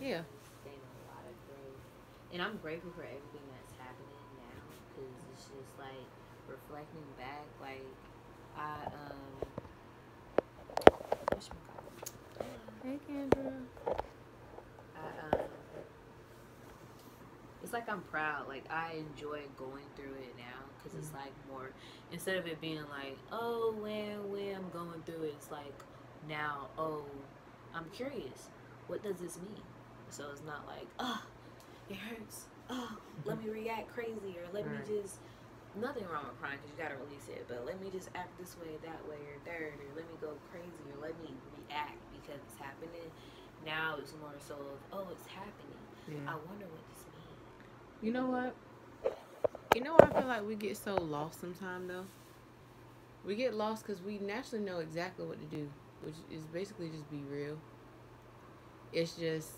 Yeah. Gained a lot of growth, and I'm grateful for everything that's happening now because it's just like reflecting back. Like I Hey, Kendra. I it's like I'm proud. Like I enjoy going through it now because it's like more instead of it being like, oh, when I'm going through it, it's like now, oh, I'm curious. What does this mean? So it's not like, oh, it hurts. Oh, let me react crazy or let me Right. just nothing wrong with crying because you gotta release it. But let me just act this way, that way, or third, or let me go crazy, or let me react because it's happening. Now it's more so of, oh, it's happening. Yeah. I wonder what this means. You know what? You know what I feel like we get so lost sometimes though? We get lost because we naturally know exactly what to do, which is basically just be real. It's just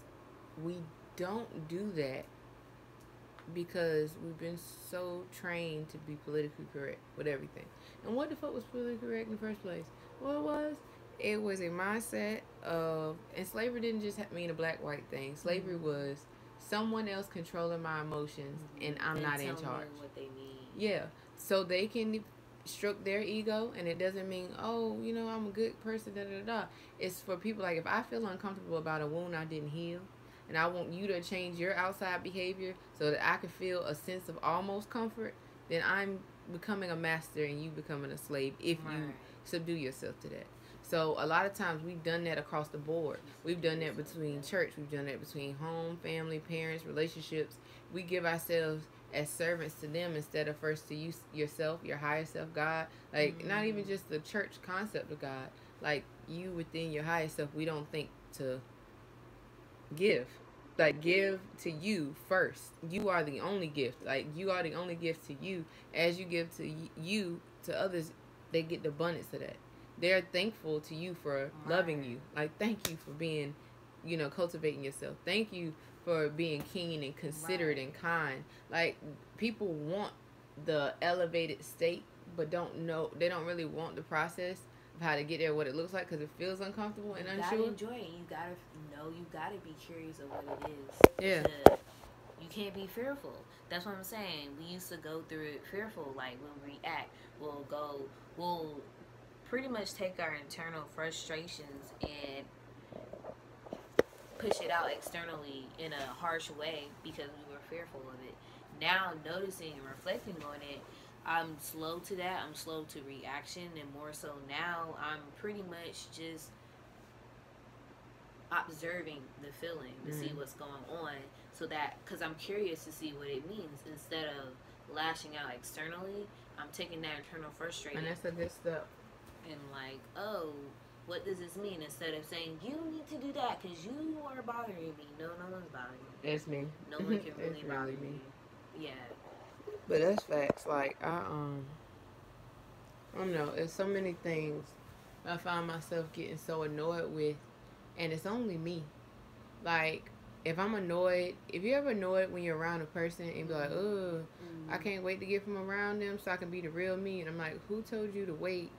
we don't do that because we've been so trained to be politically correct with everything. And what the fuck was politically correct in the first place? Well, it was a mindset of, and slavery didn't just mean a black white thing. Slavery was someone else controlling my emotions and I'm And not in tell me charge. what they need. Yeah. So they can stroke their ego, and it doesn't mean, oh, I'm a good person, da da da. It's for people like, if I feel uncomfortable about a wound I didn't heal, and I want you to change your outside behavior so that I can feel a sense of almost comfort, then I'm becoming a master and you becoming a slave if you subdue yourself to that. So a lot of times we've done that across the board. We've done that between church. We've done that between home, family, parents, relationships. We give ourselves as servants to them instead of first to you yourself, your higher self, God. Like not even just the church concept of God. Like you within your higher self, we don't think to give. Like give to you first. You are the only gift. Like you are the only gift to you. As you give to you to others, they get the abundance of that. They're thankful to you for loving you. Like thank you for being, cultivating yourself. Thank you for being keen and considerate and kind. Like people want the elevated state, but don't know, they don't really want the process of how to get there, what it looks like, because it feels uncomfortable and You unsure. gotta enjoy it. You gotta know. You gotta be curious of what it is. Yeah. You can't be fearful. That's what I'm saying. We used to go through it fearful. Like when we react, we'll pretty much take our internal frustrations and push it out externally in a harsh way because we were fearful of it. Now noticing and reflecting on it, I'm slow to that. I'm slow to reaction, and more so now, I'm pretty much just observing the feeling to see what's going on, so that because I'm curious to see what it means instead of lashing out externally. I'm taking that internal frustration And that's a good step. and like, oh, what does this mean? Instead of saying you need to do that because you are bothering me. No, no one's bothering me. It's me. No one can really It's bother really me. me. Yeah. But that's facts. Like I don't know. There's so many things I find myself getting so annoyed with, and it's only me. Like if I'm annoyed, if you're ever annoyed when you're around a person and be like, oh, I can't wait to get from around them so I can be the real me, and I'm like, who told you to wait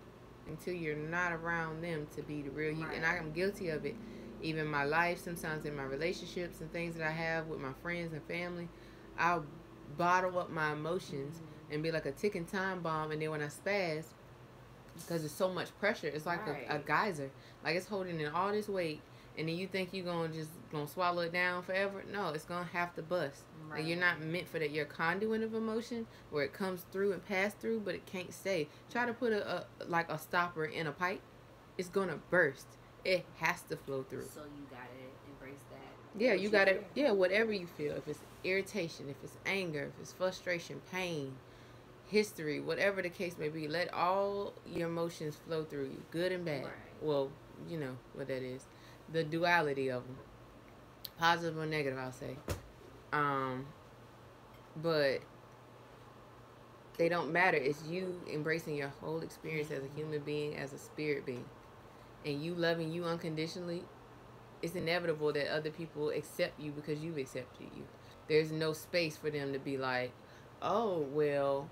until you're not around them to be the real you? And I'm guilty of it. Even in my life, sometimes in my relationships and things that I have with my friends and family, I'll bottle up my emotions and be like a ticking time bomb, and then when I spaz, because there's so much pressure, it's like a geyser. Like it's holding in all this weight, and then you think you're gonna swallow it down forever. No, it's gonna have to bust. Like you're not meant for that. You're a conduit of emotion where it comes through and pass through, but it can't stay. Try to put a stopper in a pipe, it's gonna burst. It has to flow through. So you gotta embrace that. Yeah, you gotta. Yeah, whatever you feel. If it's irritation, if it's anger, if it's frustration, pain, history, whatever the case may be, let all your emotions flow through you, good and bad. Well, you know what that is, the duality of them, positive or negative, I'll say. But they don't matter. It's you embracing your whole experience as a human being, as a spirit being, and you loving you unconditionally. It's inevitable that other people accept you because you've accepted you. There's no space for them to be like, oh, well,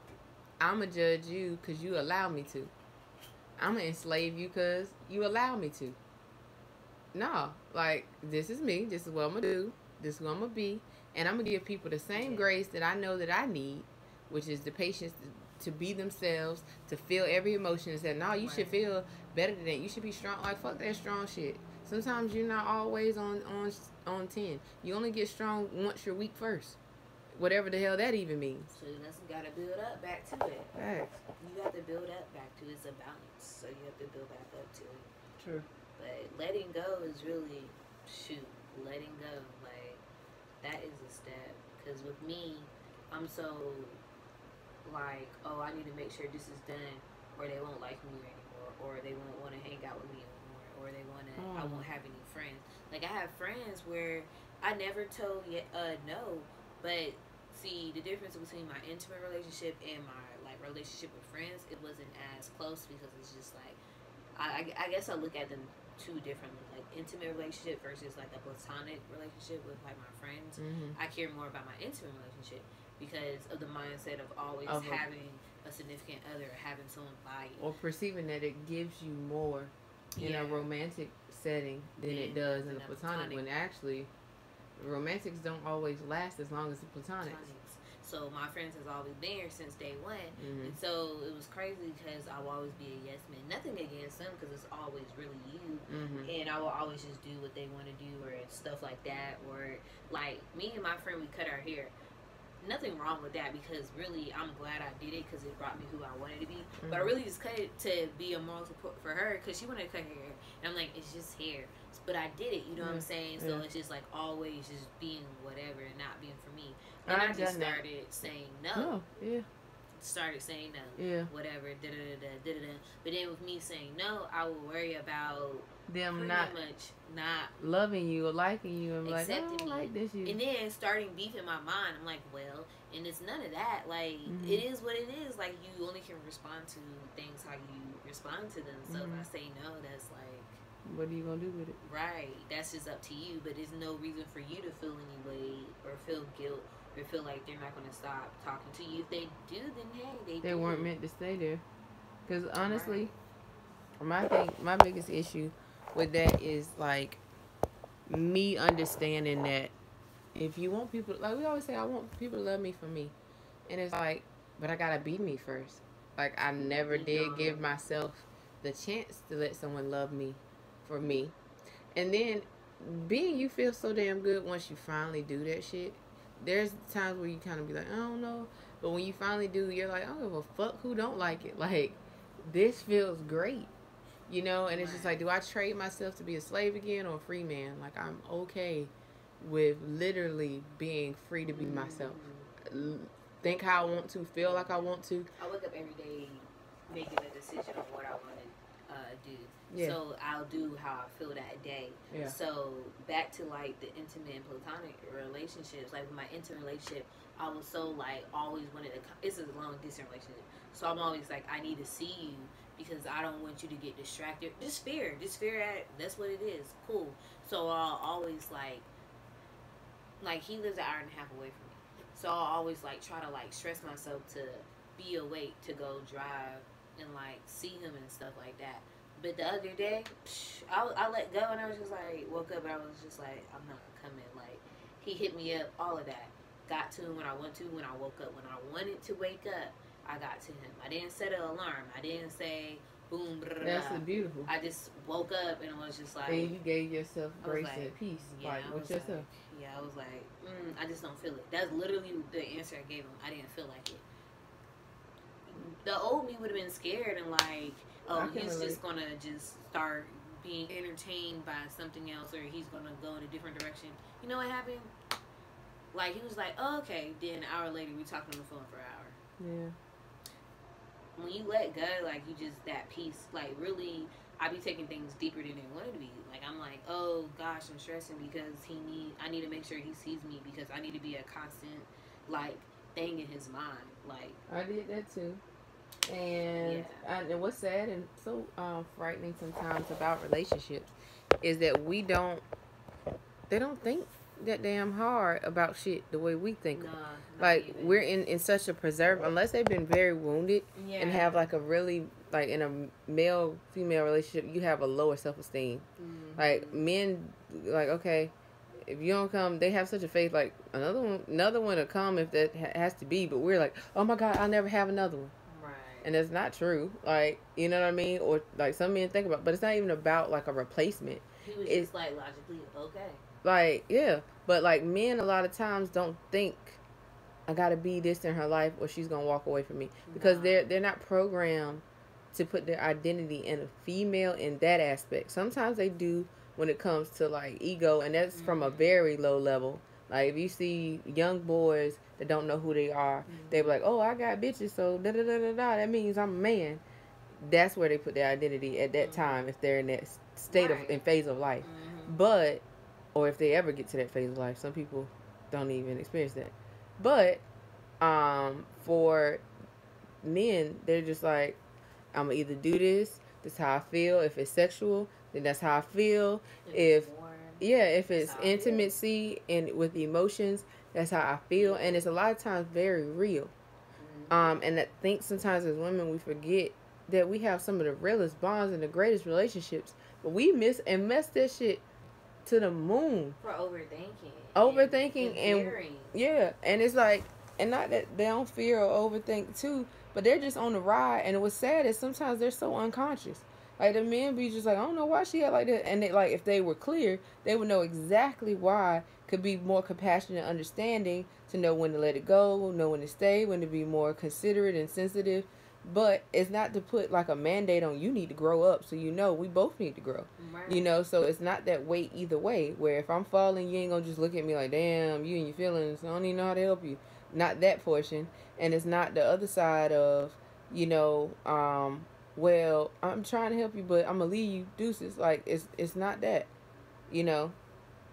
I'm going to judge you because you allow me to. I'm going to enslave you because you allow me to. No, like, this is me. This is what I'm going to do. This is who I'm gonna be, and I'm gonna give people the same grace that I know that I need, which is the patience to be themselves, to feel every emotion, and say, no, you should feel better than that. You should be strong. Like, fuck that strong shit. Sometimes you're not always on 10. You only get strong once you're weak first. Whatever the hell that even means. So you just gotta build up back to it. Facts. You have to build up back to it. It's a balance. So you have to build back up to it. True. But letting go is really, letting go. Like, that is a step. Because with me, I'm so, like, oh, I need to make sure this is done, or they won't like me anymore, or they won't want to hang out with me anymore, or they want to, I won't have any friends. Like, I have friends where I never told no, but see, the difference between my intimate relationship and my, like, relationship with friends, it wasn't as close because it's just, like, I guess I look at them two differently. Like, intimate relationship versus, like, a platonic relationship with, like, my friends. Mm-hmm. I care more about my intimate relationship because of the mindset of always having a significant other, having someone by you. Or perceiving that it gives you more in a romantic setting than it does in a platonic. When actually, romantics don't always last as long as the platonics. So my friends has always been here since day one. And so it was crazy because I will always be a yes man. Nothing against them because it's always really you. And I will always just do what they want to do or stuff like that. Or like me and my friend, we cut our hair. Nothing wrong with that because really I'm glad I did it because it brought me who I wanted to be. But I really just cut it to be a moral support for her because she wanted to cut her hair. And I'm like, it's just hair. But I did it, you know what I'm saying? So it's just like always just being whatever and not being for me. And I just started saying no. Started saying no. Whatever. But then with me saying no, I would worry about them not loving you or liking you and like, I don't like this you. And then starting beef in my mind. I'm like, well, and it's none of that. Like, it is what it is. Like, you only can respond to things how you respond to them. So if I say no, that's like, what are you gonna do with it? Right. That's just up to you. But there's no reason for you to feel any way or feel guilt or feel like they're not gonna stop talking to you. If they do, then hey, they weren't meant to stay there. Because honestly, my biggest issue with that is like me understanding that if you want people, like we always say, I want people to love me for me, and it's like, but I gotta be me first. Like I never did give myself the chance to let someone love me for me, and then being you feel so damn good once you finally do that shit. There's times where you kind of be like, I don't know, but when you finally do, you're like, I don't give a fuck who don't like it. Like this feels great. You know, and it's just like, do I trade myself to be a slave again or a free man? Like, I'm okay with literally being free to be myself. Think how I want to, feel like I want to. I wake up every day making a decision on what I want to do. Yeah. So I'll do how I feel that day. Yeah. So back to like the intimate and platonic relationships, like with my intimate relationship, I was so like always wanted to, it's a long distance relationship. So I'm always like, I need to see you. Because I don't want you to get distracted. Just fear that's what it is. Cool. So I'll always like he lives an hour and a half away from me. So I'll always like try to like stress myself to be awake to go drive and like see him and stuff like that. But the other day, I let go and I was just like, woke up and I was just like, I'm not coming. Like he hit me up, all of that. Got to him when I want to, when I woke up. When I wanted to wake up, I got to him. I didn't set an alarm. I didn't say boom. Blah, blah, that's beautiful. I just woke up and it was just like. And you gave yourself grace and peace. Yeah, like with yourself. Like, yeah, I was like, I just don't feel it. That's literally the answer I gave him. I didn't feel like it. The old me would have been scared and like, oh, he's just gonna just start being entertained by something else, or he's gonna go in a different direction. You know what happened? Like he was like, oh, okay. Then an hour later, we talked on the phone for an hour. Yeah. When you let go, like, you just, that peace, like, really, I be taking things deeper than they wanted to be. Like, I'm like, oh, gosh, I'm stressing because I need to make sure he sees me because I need to be a constant, like, thing in his mind. Like, I did that, too. And, and what's sad and so frightening sometimes about relationships is that they don't think that damn hard about shit the way we think. Like even. We're in such a preserve, unless they've been very wounded and have like a really like in a male female relationship, you have a lower self-esteem. Like men, like okay, if you don't come, they have such a faith like another one will come if that has to be. But we're like, oh my God, I'll never have another one. Right. And that's not true. Like, you know what I mean? Or like some men think about, but it's not even about like a replacement. He was just like logically okay. Like, yeah, but like men a lot of times don't think I gotta be this in her life or she's gonna walk away from me because they're not programmed to put their identity in a female in that aspect. Sometimes they do when it comes to like ego, and that's from a very low level. Like if you see young boys that don't know who they are, they be like, "Oh, I got bitches, so da da da da da. That means I'm a man." That's where they put their identity at that time if they're in that state of in phase of life. But or if they ever get to that phase of life, some people don't even experience that. But for men, they're just like, I'm gonna either do this. This is how I feel. If it's sexual, then that's how I feel. If it's intimacy and with the emotions, that's how I feel. And it's a lot of times very real. And I think sometimes as women we forget that we have some of the realest bonds and the greatest relationships, but we mess that shit to the moon for overthinking and yeah, and it's like, and not that they don't fear or overthink too, but they're just on the ride. And what's sad is sometimes they're so unconscious. Like the men be just like, I don't know why she had like that, and they, like if they were clear, they would know exactly why. Could be more compassionate and understanding to know when to let it go, know when to stay, when to be more considerate and sensitive. But it's not to put like a mandate on you need to grow up, so you know we both need to grow. Right. You know, so it's not that weight either way, where if I'm falling, you ain't gonna just look at me like, damn, you and your feelings, I don't even know how to help you. Not that portion. And it's not the other side of, you know, well, I'm trying to help you, but I'm gonna leave you, deuces. Like it's not that, you know.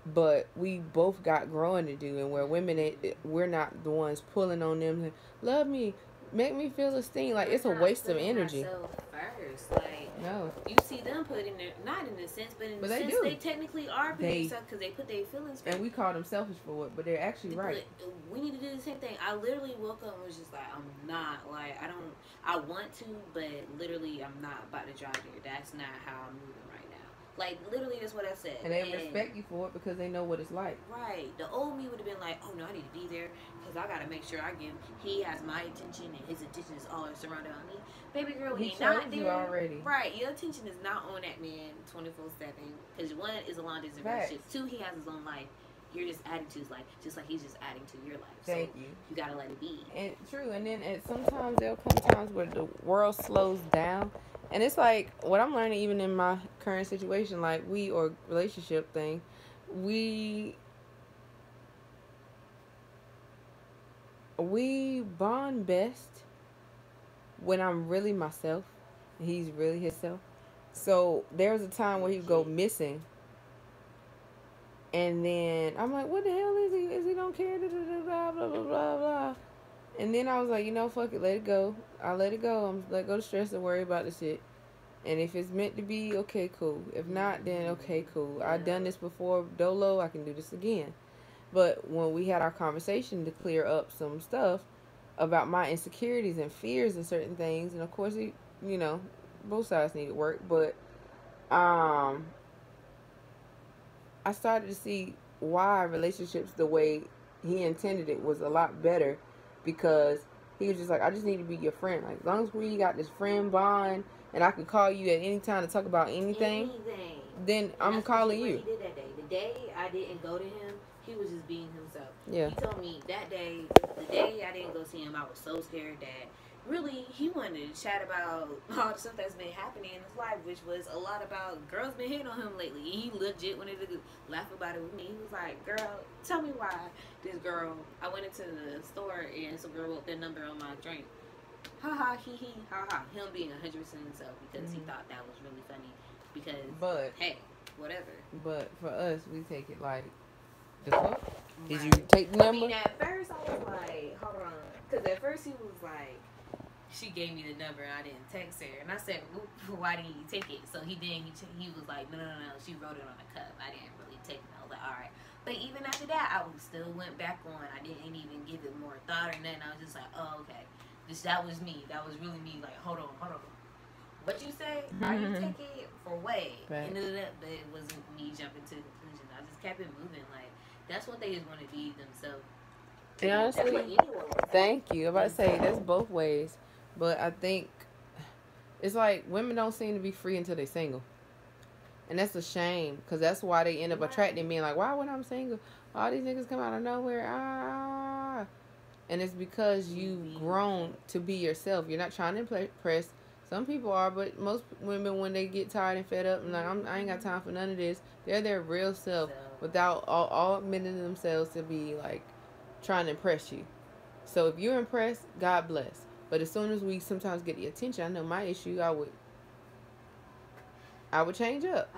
But we both got growing to do, and where women, we're not the ones pulling on them. Like, love me, make me feel esteemed. Like it's a waste of energy. First, like no, you see them put in their, not in a sense, but in a sense they technically are putting stuff because they put their feelings first. And we call them selfish for it, but they're actually right. We need to do the same thing. I literally woke up and was just like, I'm not like I want to, but literally I'm not about to drive there. That's not how I'm moving right now. Like literally, that's what I said. And they respect you for it because they know what it's like. Right. The old me would have been like, oh no, I need to be there because I gotta make sure I give. He has my attention and his attention is always surrounded on me. Baby girl, he not there. You already. Right. Your attention is not on that man 24/7 because one is a long distance relationship. Two, he has his own life. You're just adding to his life, just like he's just adding to your life. Thank you. You gotta let it be. And true. And then sometimes there'll come times where the world slows down. And it's like what I'm learning even in my current situation, like relationship thing, we bond best when I'm really myself and he's really himself. So there's a time where he would go missing. And then I'm like, what the hell is he? Is he don't care? Blah, blah, blah, blah, blah. And then I was like, you know, fuck it, let it go. I'll let it go. I'm let go to stress and worry about the shit. And if it's meant to be, okay, cool. If not, then okay, cool. I've done this before, dolo, I can do this again. But when we had our conversation to clear up some stuff about my insecurities and fears and certain things, and of course, you know, both sides needed work, but I started to see why relationships the way he intended it was a lot better, because he was just like, I just need to be your friend. Like, as long as we got this friend bond and I can call you at any time to talk about anything. Then I'm calling you. He did that day. The day I didn't go to him, he was just being himself. Yeah. He told me that day, the day I didn't go see him, I was so scared that really he wanted to chat about all the stuff that's been happening in his life, which was a lot about girls been hitting on him lately. He legit wanted to laugh about it with me. He was like, girl, tell me why this girl, I went into the store and some girl wrote their number on my drink. Ha ha, he, ha ha. Him being 100% himself because he thought that was really funny. Because, hey, whatever. But for us, we take it like, the fuck? Did you take the number? I mean, at first I was like, hold on. Because at first he was like, she gave me the number and I didn't text her. And I said, why didn't you take it? So he was like, no. She wrote it on a cup. I didn't really take it. I was like, all right. But even after that, I still went back on. I didn't even give it more thought or nothing. I was just like, oh, okay. That was me. That was really me. Like, hold on. What you say? How you take it for what? Right. But it wasn't me jumping to the conclusion. I just kept it moving. Like that's what they just want to be themselves. And honestly, thank you. I'm about to say that's both ways, but I think it's like women don't seem to be free until they're single, and that's a shame because that's why they end up attracting men. Like, why when I'm single, all these niggas come out of nowhere, and it's because you've grown to be yourself. You're not trying to impress. Some people are, but most women, when they get tired and fed up, and like, I ain't got time for none of this, they're their real self without all admitting themselves to be like trying to impress you. So if you're impressed, God bless. But as soon as we sometimes get the attention, I know my issue, I would change up.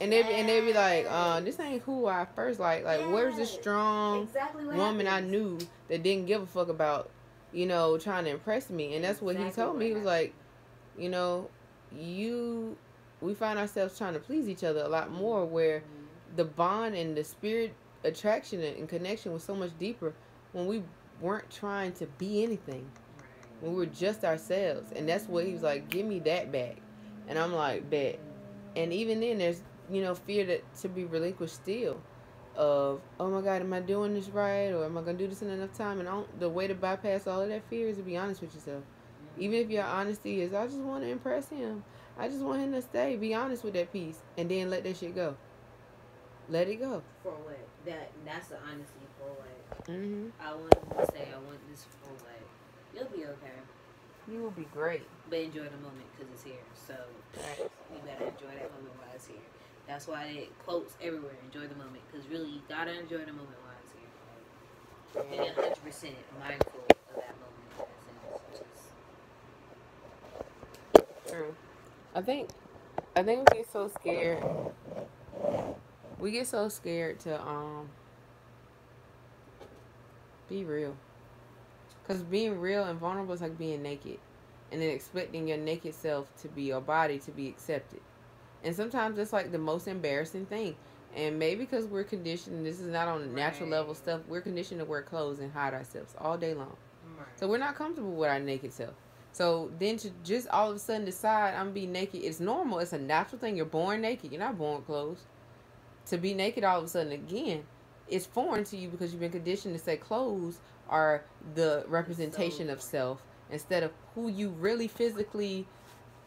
And they'd be like, this ain't who I first like. Like, where's the strong woman I knew that didn't give a fuck about, trying to impress me? And that's what he told me. He was like, we find ourselves trying to please each other a lot more, where the bond and the spirit attraction and connection was so much deeper when we weren't trying to be anything. When we were just ourselves. And that's what he was like, give me that back. And I'm like, bet. And even then, there's, fear to be relinquished still. Of, oh my God, am I doing this right? Or am I going to do this in enough time? And the way to bypass all of that fear is to be honest with yourself. Even if your honesty is, I just want to impress him. I just want him to stay. Be honest with that piece. And then let that shit go. Let it go. For what? That's the honesty for what? Mm-hmm. I want to say, I want this for what? You'll be okay. You will be great. But enjoy the moment because it's here. So you better enjoy that moment while it's here. That's why it quotes everywhere. Enjoy the moment. Because really, you got to enjoy the moment while it's here. Like, and 100% mindful of that moment. True. I think we get so scared. We get so scared to be real. Because being real and vulnerable is like being naked. And then expecting your naked self to be your body to be accepted. And sometimes it's like the most embarrassing thing. And maybe because we're conditioned, this is not on the natural level stuff, we're conditioned to wear clothes and hide ourselves all day long. Right. So we're not comfortable with our naked self. So then to just all of a sudden decide I'm being naked, it's normal. It's a natural thing. You're born naked. You're not born with clothes. To be naked all of a sudden again, it's foreign to you because you've been conditioned to say clothes are the representation of self instead of who you really physically,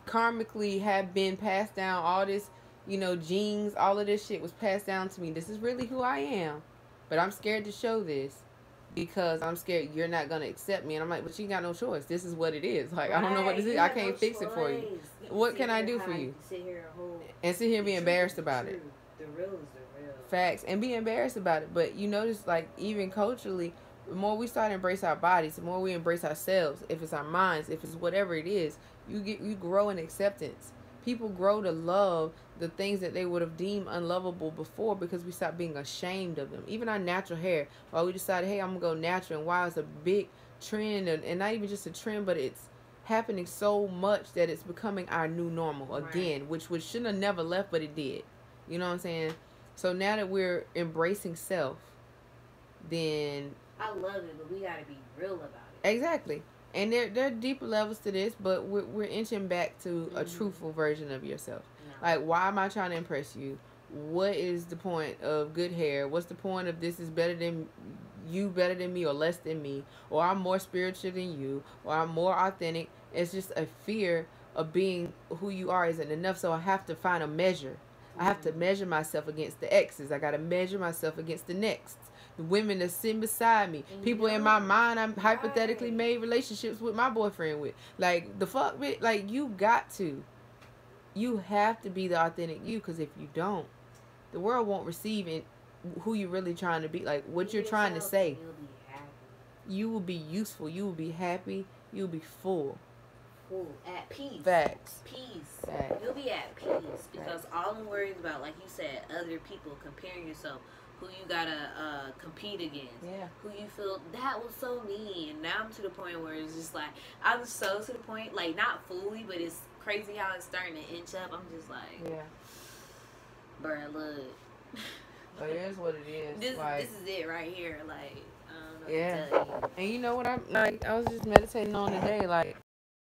karmically have been passed down. All this, genes, all of this shit was passed down to me. This is really who I am. But I'm scared to show this because I'm scared you're not going to accept me. And I'm like, but you got no choice. This is what it is. Like, I don't know what this is. I can't fix it for you. What can I do for you? Sit here and be embarrassed about it. The real is the real. Facts. And be embarrassed about it. But you notice, like, even culturally, the more we start to embrace our bodies, the more we embrace ourselves. If it's our minds, if it's whatever it is, you grow in acceptance. People grow to love the things that they would have deemed unlovable before because we stopped being ashamed of them. Even our natural hair. While we decided, hey, I'm going to go natural. And why it's a big trend, and not even just a trend, but it's happening so much that it's becoming our new normal again, which shouldn't have never left, but it did. You know what I'm saying? So now that we're embracing self, then I love it, but we gotta be real about it. Exactly. And there are deeper levels to this, but we're inching back to a truthful version of yourself. No. Like, why am I trying to impress you? What is the point of good hair? What's the point of this is better than me or less than me? Or I'm more spiritual than you? Or I'm more authentic? It's just a fear of being who you are isn't enough, so I have to find a measure. I have to measure myself against the exes. I got to measure myself against the next. The women that sit beside me. People in my mind I'm hypothetically made relationships with my boyfriend with. Like, the fuck, bitch. Like, you have to be the authentic you, because if you don't, the world won't receive it, who you're really trying to be. Like, what you're trying to say. You will be useful. You will be happy. You will be full. At peace. Facts. Peace. Facts. You'll be at peace because all I'm worried about, like you said, other people, comparing yourself, who you gotta compete against, who you feel that was so mean. And now I'm to the point where it's just like I'm so to the point, like not fully, but it's crazy how it's starting to inch up. I'm just like, bruh, look. But it is what it is. This is it right here. Like, I don't know what to tell you. And you know what I was just meditating on today, like.